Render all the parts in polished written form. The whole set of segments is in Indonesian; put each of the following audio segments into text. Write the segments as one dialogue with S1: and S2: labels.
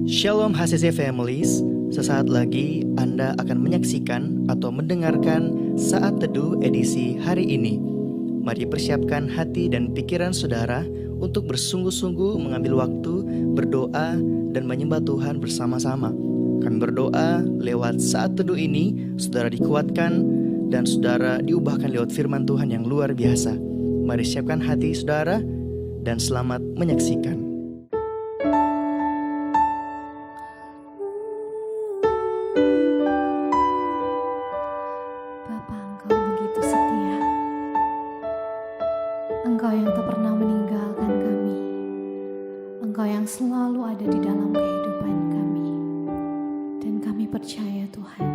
S1: Shalom HCC Families, sesaat lagi Anda akan menyaksikan atau mendengarkan Saat Teduh edisi hari ini. Mari persiapkan hati dan pikiran saudara untuk bersungguh-sungguh mengambil waktu, berdoa, dan menyembah Tuhan bersama-sama. Kami berdoa lewat Saat Teduh ini, saudara dikuatkan dan saudara diubahkan lewat firman Tuhan yang luar biasa. Mari siapkan hati saudara dan selamat menyaksikan.
S2: Engkau yang tak pernah meninggalkan kami. Engkau yang selalu ada di dalam kehidupan kami. Dan kami percaya Tuhan,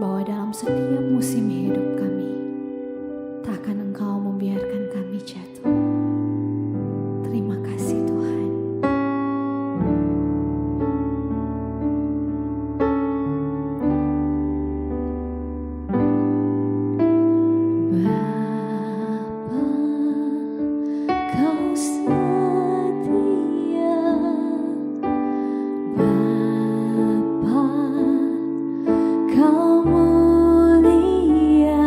S2: bahwa dalam setiap musim hidup kami, takkan Engkau membiarkan kami jatuh. Terima kasih Tuhan. Kau setia, Bapa, Kau mulia.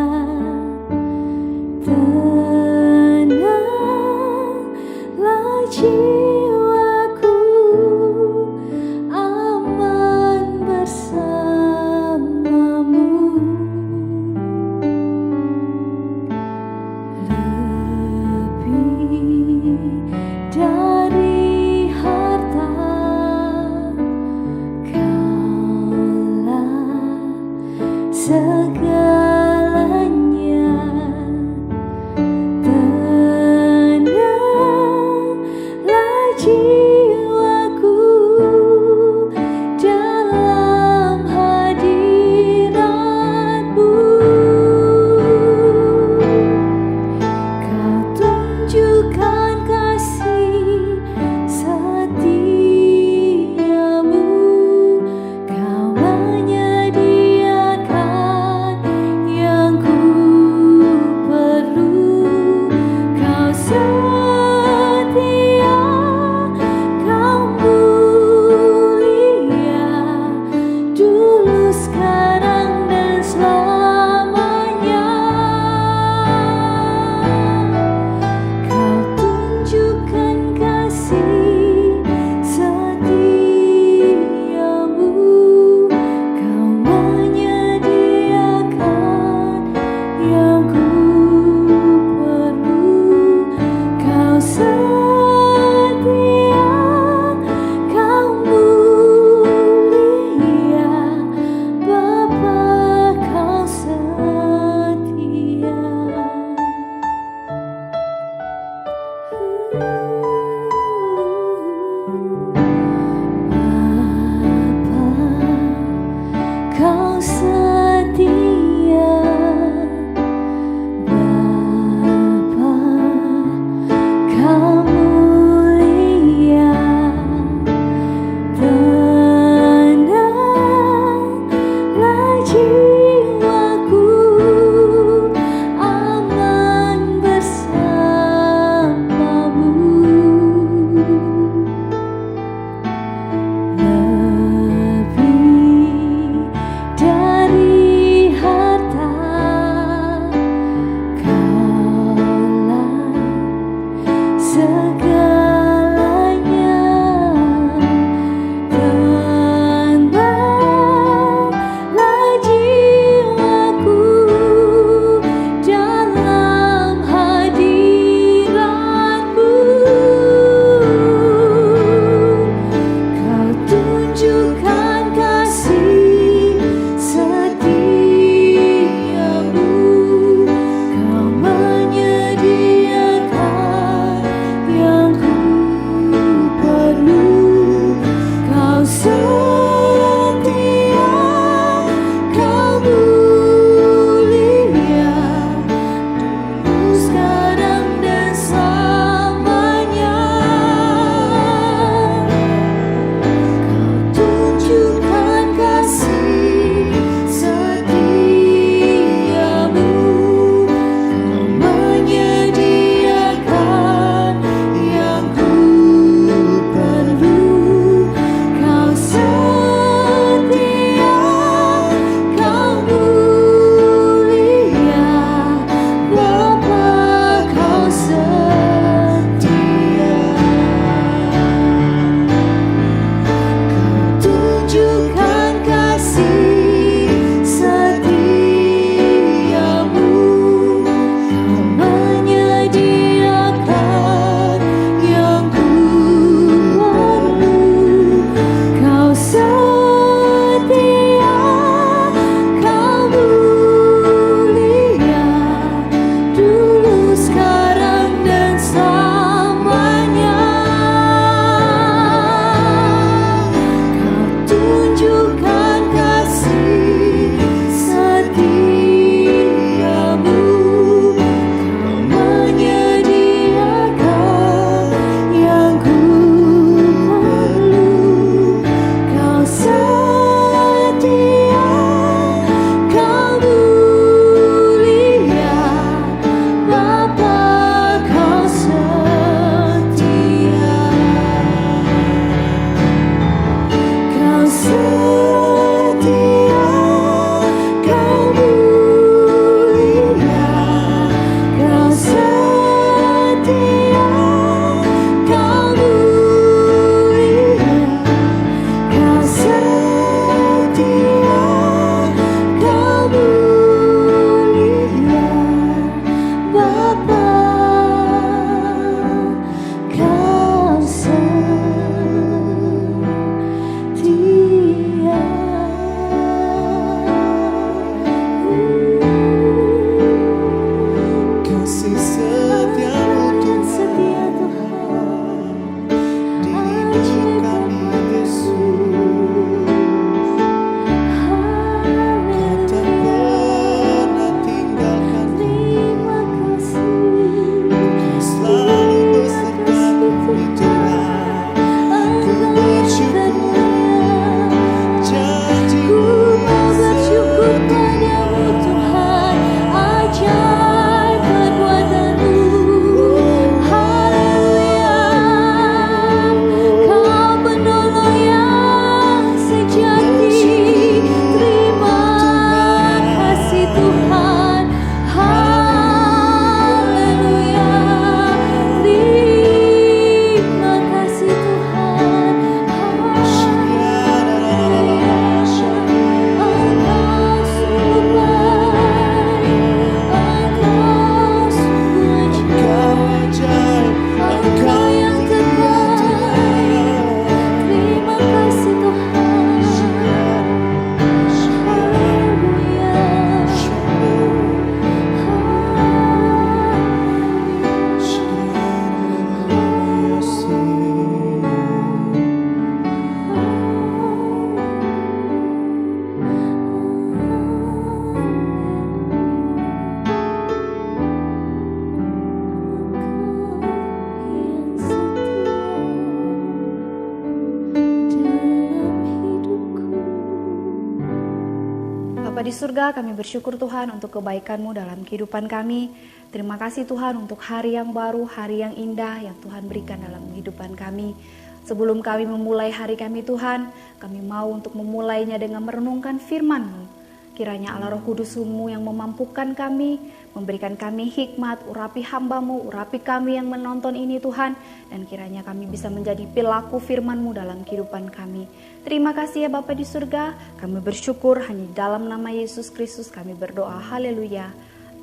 S3: di surga, kami bersyukur Tuhan untuk kebaikan-Mu dalam kehidupan kami. Terima kasih Tuhan untuk hari yang baru, hari yang indah yang Tuhan berikan dalam kehidupan kami. Sebelum kami memulai hari kami Tuhan, kami mau untuk memulainya dengan merenungkan firman-Mu. Kiranya Allah Roh Kudus-Mu yang memampukan kami, memberikan kami hikmat, urapi hamba-Mu, urapi kami yang menonton ini Tuhan, dan kiranya kami bisa menjadi pelaku firman-Mu dalam kehidupan kami. Terima kasih ya Bapa di surga, kami bersyukur hanya dalam nama Yesus Kristus kami berdoa, haleluya,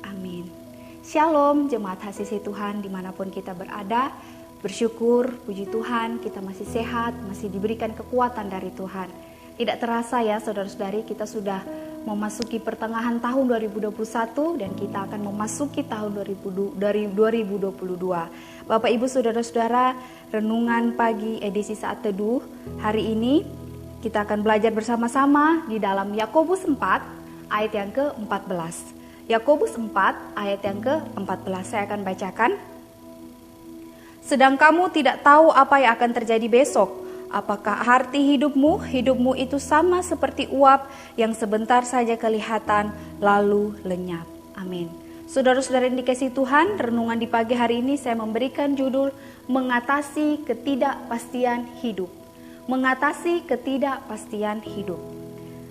S3: amin. Shalom jemaat Hasisi Tuhan dimanapun kita berada, bersyukur, puji Tuhan kita masih sehat, masih diberikan kekuatan dari Tuhan. Tidak terasa ya saudara-saudari, kita sudah memasuki pertengahan tahun 2021 dan kita akan memasuki tahun 2022. Bapak Ibu Saudara-saudara, renungan pagi edisi Saat Teduh hari ini kita akan belajar bersama-sama di dalam Yakobus 4 ayat yang ke-14. Yakobus 4 ayat yang ke-14 saya akan bacakan. Sedang kamu tidak tahu apa yang akan terjadi besok. Apakah arti hidupmu? Hidupmu itu sama seperti uap yang sebentar saja kelihatan lalu lenyap. Amin. Saudara-saudara yang dikasihi Tuhan, renungan di pagi hari ini saya memberikan judul Mengatasi Ketidakpastian Hidup. Mengatasi ketidakpastian hidup.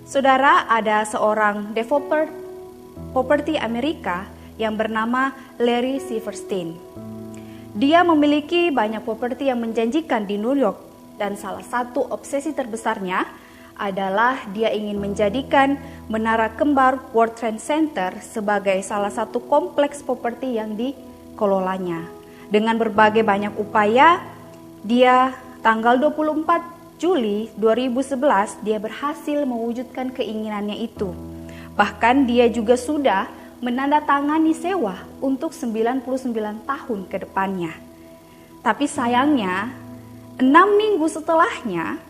S3: Saudara, ada seorang developer properti Amerika yang bernama Larry Silverstein. Dia memiliki banyak properti yang menjanjikan di New York. Dan salah satu obsesi terbesarnya adalah dia ingin menjadikan Menara Kembar World Trade Center sebagai salah satu kompleks properti yang dikelolanya. Dengan berbagai banyak upaya, dia tanggal 24 Juli 2011 dia berhasil mewujudkan keinginannya itu. Bahkan dia juga sudah menandatangani sewa untuk 99 tahun ke depannya. Tapi sayangnya, 6 minggu setelahnya,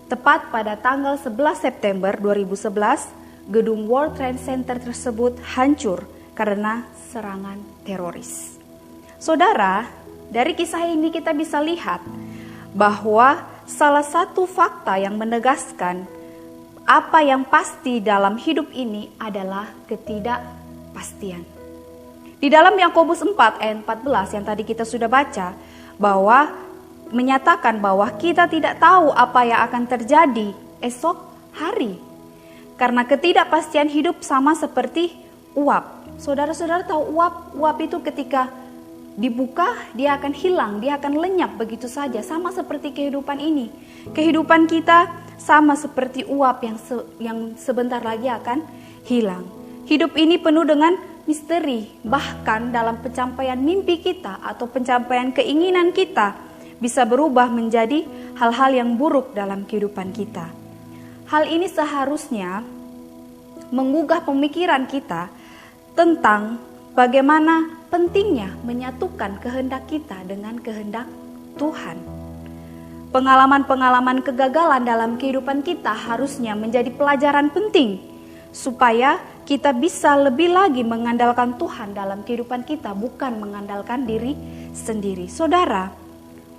S3: tepat pada tanggal 11 September 2011, gedung World Trade Center tersebut hancur karena serangan teroris. Saudara, dari kisah ini kita bisa lihat bahwa salah satu fakta yang menegaskan apa yang pasti dalam hidup ini adalah ketidakpastian. Di dalam Yakobus 4 ayat 14 yang tadi kita sudah baca, bahwa menyatakan bahwa kita tidak tahu apa yang akan terjadi esok hari. Karena ketidakpastian hidup sama seperti uap. Saudara-saudara tahu uap itu ketika dibuka dia akan hilang, dia akan lenyap begitu saja. Sama seperti kehidupan ini. Kehidupan kita sama seperti uap yang sebentar lagi akan hilang. Hidup ini penuh dengan misteri. Bahkan dalam pencapaian mimpi kita atau pencapaian keinginan kita bisa berubah menjadi hal-hal yang buruk dalam kehidupan kita. Hal ini seharusnya menggugah pemikiran kita tentang bagaimana pentingnya menyatukan kehendak kita dengan kehendak Tuhan. Pengalaman-pengalaman kegagalan dalam kehidupan kita harusnya menjadi pelajaran penting supaya kita bisa lebih lagi mengandalkan Tuhan dalam kehidupan kita, bukan mengandalkan diri sendiri. Saudara,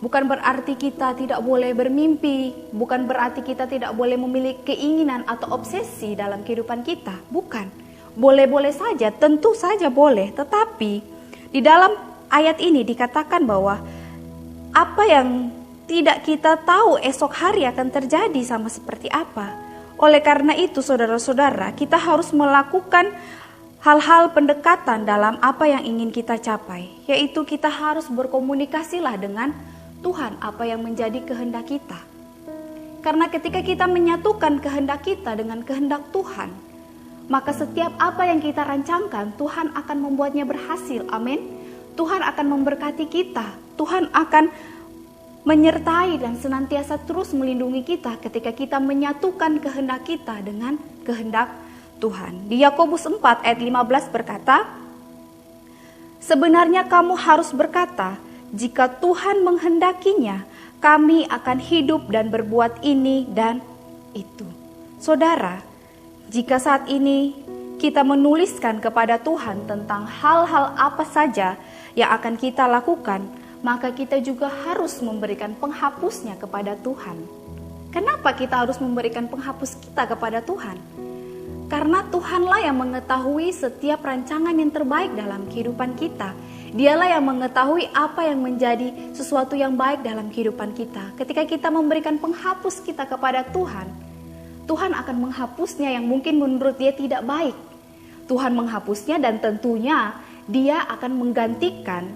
S3: bukan berarti kita tidak boleh bermimpi, bukan berarti kita tidak boleh memiliki keinginan atau obsesi dalam kehidupan kita, bukan. Boleh-boleh saja, tentu saja boleh, tetapi di dalam ayat ini dikatakan bahwa apa yang tidak kita tahu esok hari akan terjadi sama seperti apa. Oleh karena itu saudara-saudara, kita harus melakukan hal-hal pendekatan dalam apa yang ingin kita capai, yaitu kita harus berkomunikasilah dengan Tuhan apa yang menjadi kehendak kita. Karena ketika kita menyatukan kehendak kita dengan kehendak Tuhan, maka setiap apa yang kita rancangkan, Tuhan akan membuatnya berhasil. Amin. Tuhan akan memberkati kita. Tuhan akan menyertai dan senantiasa terus melindungi kita ketika kita menyatukan kehendak kita dengan kehendak Tuhan. Di Yakobus 4 ayat 15 berkata, sebenarnya kamu harus berkata, jika Tuhan menghendakinya, kami akan hidup dan berbuat ini dan itu. Saudara, jika saat ini kita menuliskan kepada Tuhan tentang hal-hal apa saja yang akan kita lakukan, maka kita juga harus memberikan penghapusnya kepada Tuhan. Kenapa kita harus memberikan penghapus kita kepada Tuhan? Karena Tuhanlah yang mengetahui setiap rancangan yang terbaik dalam kehidupan kita. Dialah yang mengetahui apa yang menjadi sesuatu yang baik dalam kehidupan kita. Ketika kita memberikan penghapus kita kepada Tuhan, Tuhan akan menghapusnya yang mungkin menurut dia tidak baik. Tuhan menghapusnya dan tentunya dia akan menggantikan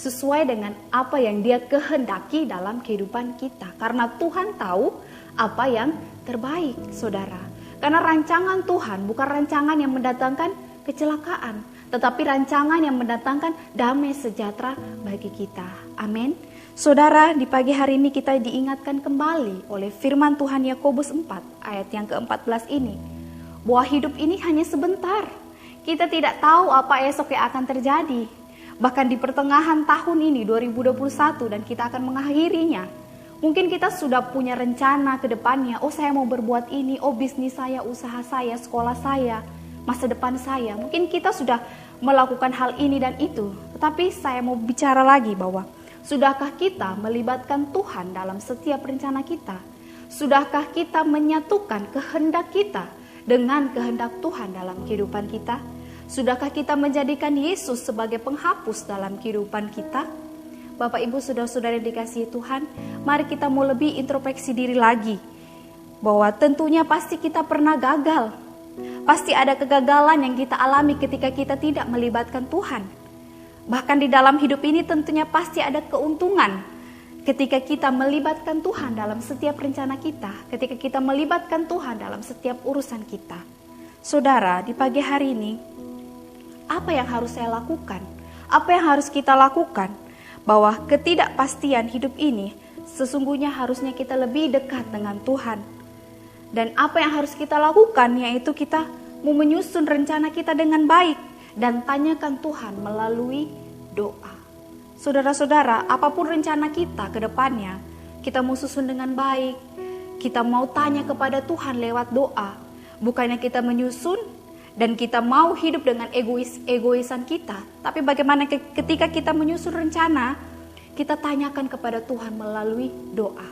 S3: sesuai dengan apa yang dia kehendaki dalam kehidupan kita. Karena Tuhan tahu apa yang terbaik, saudara. Karena rancangan Tuhan bukan rancangan yang mendatangkan kecelakaan, tetapi rancangan yang mendatangkan damai sejahtera bagi kita. Amin. Saudara, di pagi hari ini kita diingatkan kembali oleh firman Tuhan Yakobus 4 ayat yang ke-14 ini, bahwa hidup ini hanya sebentar. Kita tidak tahu apa esok yang akan terjadi. Bahkan di pertengahan tahun ini 2021 dan kita akan mengakhirinya. Mungkin kita sudah punya rencana ke depannya, oh saya mau berbuat ini, oh bisnis saya, usaha saya, sekolah saya, masa depan saya. Mungkin kita sudah melakukan hal ini dan itu. Tetapi saya mau bicara lagi bahwa sudahkah kita melibatkan Tuhan dalam setiap rencana kita? Sudahkah kita menyatukan kehendak kita dengan kehendak Tuhan dalam kehidupan kita? Sudahkah kita menjadikan Yesus sebagai penghapus dalam kehidupan kita? Bapak, Ibu, saudara-saudara yang dikasihi Tuhan, mari kita mau lebih introspeksi diri lagi. Bahwa tentunya pasti kita pernah gagal. Pasti ada kegagalan yang kita alami ketika kita tidak melibatkan Tuhan. Bahkan di dalam hidup ini tentunya pasti ada keuntungan ketika kita melibatkan Tuhan dalam setiap rencana kita, ketika kita melibatkan Tuhan dalam setiap urusan kita. Saudara, di pagi hari ini, apa yang harus saya lakukan? Apa yang harus kita lakukan? Bahwa ketidakpastian hidup ini sesungguhnya harusnya kita lebih dekat dengan Tuhan. Dan apa yang harus kita lakukan yaitu kita mau menyusun rencana kita dengan baik dan tanyakan Tuhan melalui doa. Saudara-saudara, apapun rencana kita ke depannya, kita mau susun dengan baik, kita mau tanya kepada Tuhan lewat doa. Bukannya kita menyusun dan kita mau hidup dengan egoisan kita. Tapi bagaimana ketika kita menyusun rencana, kita tanyakan kepada Tuhan melalui doa.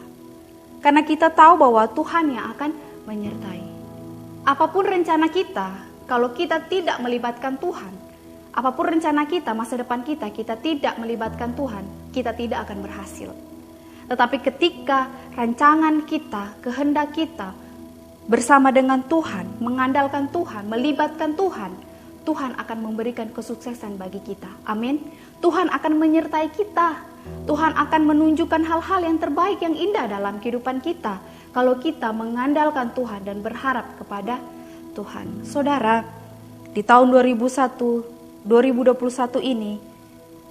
S3: Karena kita tahu bahwa Tuhan yang akan menyertai. Apapun rencana kita, kalau kita tidak melibatkan Tuhan, apapun rencana kita, masa depan kita tidak melibatkan Tuhan, kita tidak akan berhasil. Tetapi ketika rancangan kita, kehendak kita bersama dengan Tuhan, mengandalkan Tuhan, melibatkan Tuhan, Tuhan akan memberikan kesuksesan bagi kita. Amin. Tuhan akan menyertai kita. Tuhan akan menunjukkan hal-hal yang terbaik, yang indah dalam kehidupan kita. Kalau kita mengandalkan Tuhan dan berharap kepada Tuhan. Saudara, di tahun 2021 ini,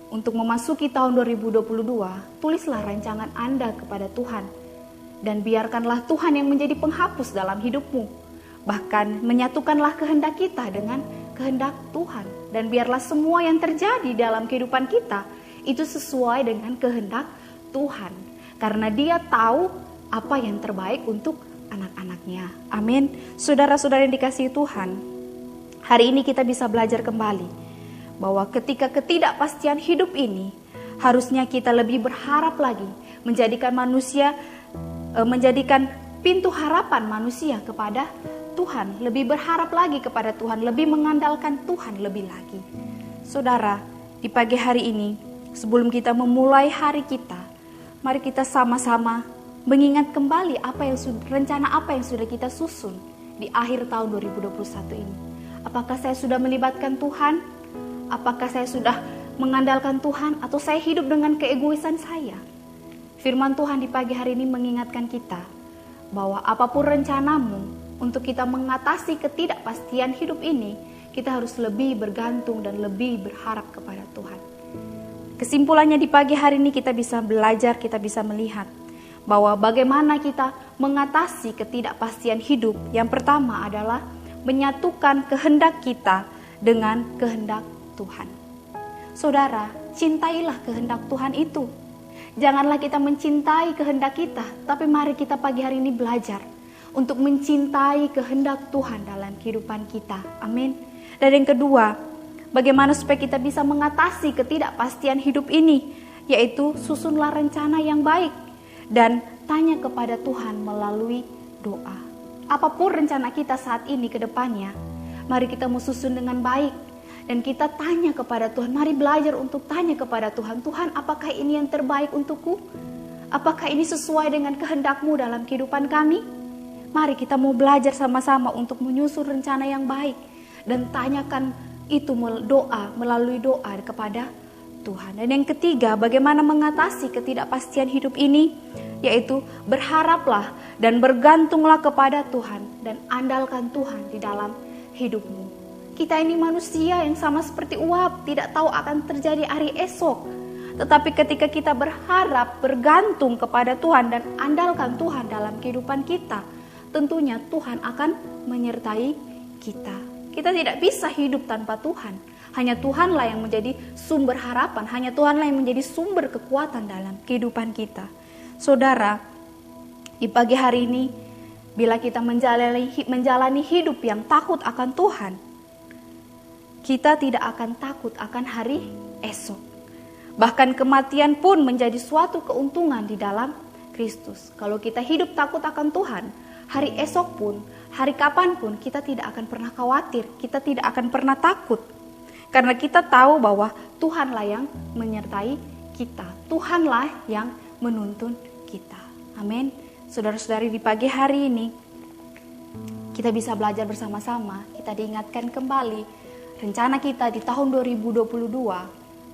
S3: untuk memasuki tahun 2022, tulislah rancangan Anda kepada Tuhan. Dan biarkanlah Tuhan yang menjadi penghapus dalam hidupmu. Bahkan menyatukanlah kehendak kita dengan kehendak Tuhan. Dan biarlah semua yang terjadi dalam kehidupan kita itu sesuai dengan kehendak Tuhan. Karena Dia tahu apa yang terbaik untuk anak-anaknya. Amin. Saudara-saudara yang dikasihi Tuhan, hari ini kita bisa belajar kembali bahwa ketika ketidakpastian hidup ini, harusnya kita lebih berharap lagi, menjadikan pintu harapan manusia kepada Tuhan, lebih berharap lagi kepada Tuhan, lebih mengandalkan Tuhan lebih lagi. Saudara, di pagi hari ini, sebelum kita memulai hari kita, mari kita sama-sama mengingat kembali rencana apa yang sudah kita susun di akhir tahun 2021 ini. Apakah saya sudah melibatkan Tuhan? Apakah saya sudah mengandalkan Tuhan? Atau saya hidup dengan keegoisan saya? Firman Tuhan di pagi hari ini mengingatkan kita bahwa apapun rencanamu untuk kita mengatasi ketidakpastian hidup ini, kita harus lebih bergantung dan lebih berharap kepada Tuhan. Kesimpulannya di pagi hari ini kita bisa belajar, kita bisa melihat bahwa bagaimana kita mengatasi ketidakpastian hidup. Yang pertama adalah menyatukan kehendak kita dengan kehendak Tuhan. Saudara, cintailah kehendak Tuhan itu. Janganlah kita mencintai kehendak kita, tapi mari kita pagi hari ini belajar untuk mencintai kehendak Tuhan dalam kehidupan kita. Amin. Dan yang kedua, bagaimana supaya kita bisa mengatasi ketidakpastian hidup ini, yaitu susunlah rencana yang baik dan tanya kepada Tuhan melalui doa. Apapun rencana kita saat ini ke depannya, Mari kita mau susun dengan baik. Dan kita tanya kepada Tuhan, mari belajar untuk tanya kepada Tuhan, Tuhan apakah ini yang terbaik untukku? Apakah ini sesuai dengan kehendak-Mu dalam kehidupan kami? Mari kita mau belajar sama-sama untuk menyusun rencana yang baik. Dan tanyakan itu melalui doa kepada Tuhan. Dan yang ketiga, bagaimana mengatasi ketidakpastian hidup ini? Yaitu berharaplah dan bergantunglah kepada Tuhan. Dan andalkan Tuhan di dalam hidupmu. Kita ini manusia yang sama seperti uap, tidak tahu akan terjadi hari esok. Tetapi ketika kita berharap, bergantung kepada Tuhan dan andalkan Tuhan dalam kehidupan kita, tentunya Tuhan akan menyertai kita. Kita tidak bisa hidup tanpa Tuhan. Hanya Tuhanlah yang menjadi sumber harapan, hanya Tuhanlah yang menjadi sumber kekuatan dalam kehidupan kita. Saudara, di pagi hari ini, bila kita menjalani hidup yang takut akan Tuhan, kita tidak akan takut akan hari esok. Bahkan kematian pun menjadi suatu keuntungan di dalam Kristus. Kalau kita hidup takut akan Tuhan, hari esok pun, hari kapanpun kita tidak akan pernah khawatir, kita tidak akan pernah takut. Karena kita tahu bahwa Tuhanlah yang menyertai kita, Tuhanlah yang menuntun kita. Amin. Saudara-saudari, di pagi hari ini kita bisa belajar bersama-sama, kita diingatkan kembali rencana kita di tahun 2022,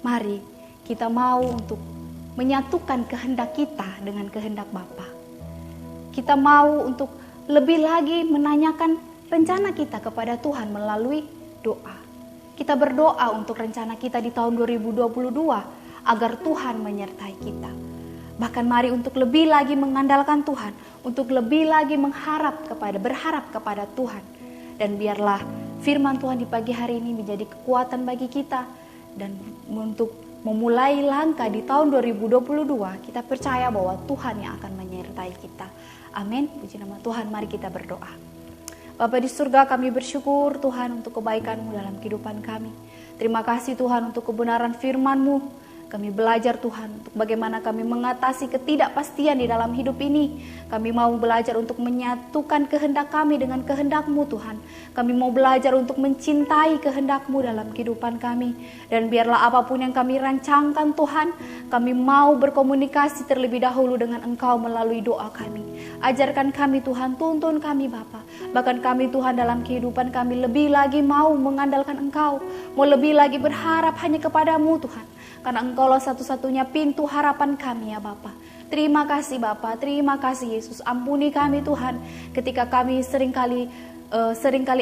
S3: mari kita mau untuk menyatukan kehendak kita dengan kehendak Bapa. Kita mau untuk lebih lagi menanyakan rencana kita kepada Tuhan melalui doa. Kita berdoa untuk rencana kita di tahun 2022 agar Tuhan menyertai kita. Bahkan mari untuk lebih lagi mengandalkan Tuhan, untuk lebih lagi berharap kepada Tuhan. Dan biarlah firman Tuhan di pagi hari ini menjadi kekuatan bagi kita. Dan untuk memulai langkah di tahun 2022, kita percaya bahwa Tuhan yang akan menyertai kita. Amin. Puji nama Tuhan, mari kita berdoa. Bapa di surga, kami bersyukur Tuhan untuk kebaikan-Mu dalam kehidupan kami. Terima kasih Tuhan untuk kebenaran firman-Mu. Kami belajar Tuhan untuk bagaimana kami mengatasi ketidakpastian di dalam hidup ini. Kami mau belajar untuk menyatukan kehendak kami dengan kehendak-Mu Tuhan. Kami mau belajar untuk mencintai kehendak-Mu dalam kehidupan kami. Dan biarlah apapun yang kami rancangkan Tuhan, kami mau berkomunikasi terlebih dahulu dengan Engkau melalui doa kami. Ajarkan kami Tuhan, tuntun kami Bapa. Bahkan kami Tuhan dalam kehidupan kami lebih lagi mau mengandalkan Engkau. Mau lebih lagi berharap hanya kepadamu Tuhan. Karena Engkaulah satu-satunya pintu harapan kami ya Bapa. Terima kasih Bapa, terima kasih Yesus. Ampuni kami Tuhan ketika kami seringkali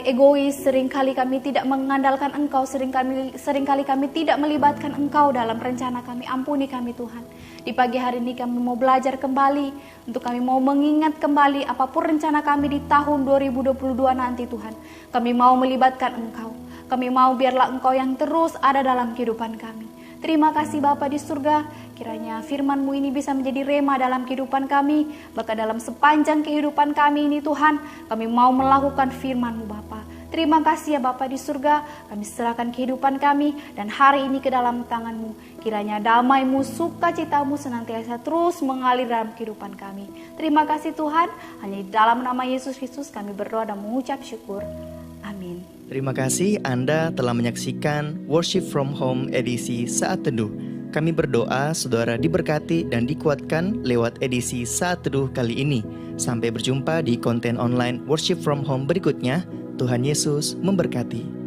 S3: egois, seringkali kami tidak mengandalkan Engkau, seringkali kami tidak melibatkan Engkau dalam rencana kami. Ampuni kami Tuhan. Di pagi hari ini kami mau belajar kembali, untuk kami mau mengingat kembali apapun rencana kami di tahun 2022 nanti Tuhan. Kami mau melibatkan Engkau. Kami mau biarlah Engkau yang terus ada dalam kehidupan kami. Terima kasih Bapa di surga, kiranya firman-Mu ini bisa menjadi rema dalam kehidupan kami, bahkan dalam sepanjang kehidupan kami ini Tuhan, kami mau melakukan firman-Mu Bapa. Terima kasih ya Bapa di surga, kami serahkan kehidupan kami dan hari ini ke dalam tangan-Mu. Kiranya damai-Mu, sukacita-Mu senantiasa terus mengalir dalam kehidupan kami. Terima kasih Tuhan, hanya di dalam nama Yesus Kristus kami berdoa dan mengucap syukur. Amin.
S1: Terima kasih Anda telah menyaksikan Worship from Home edisi Saat Teduh. Kami berdoa saudara diberkati dan dikuatkan lewat edisi Saat Teduh kali ini. Sampai berjumpa di konten online Worship from Home berikutnya. Tuhan Yesus memberkati.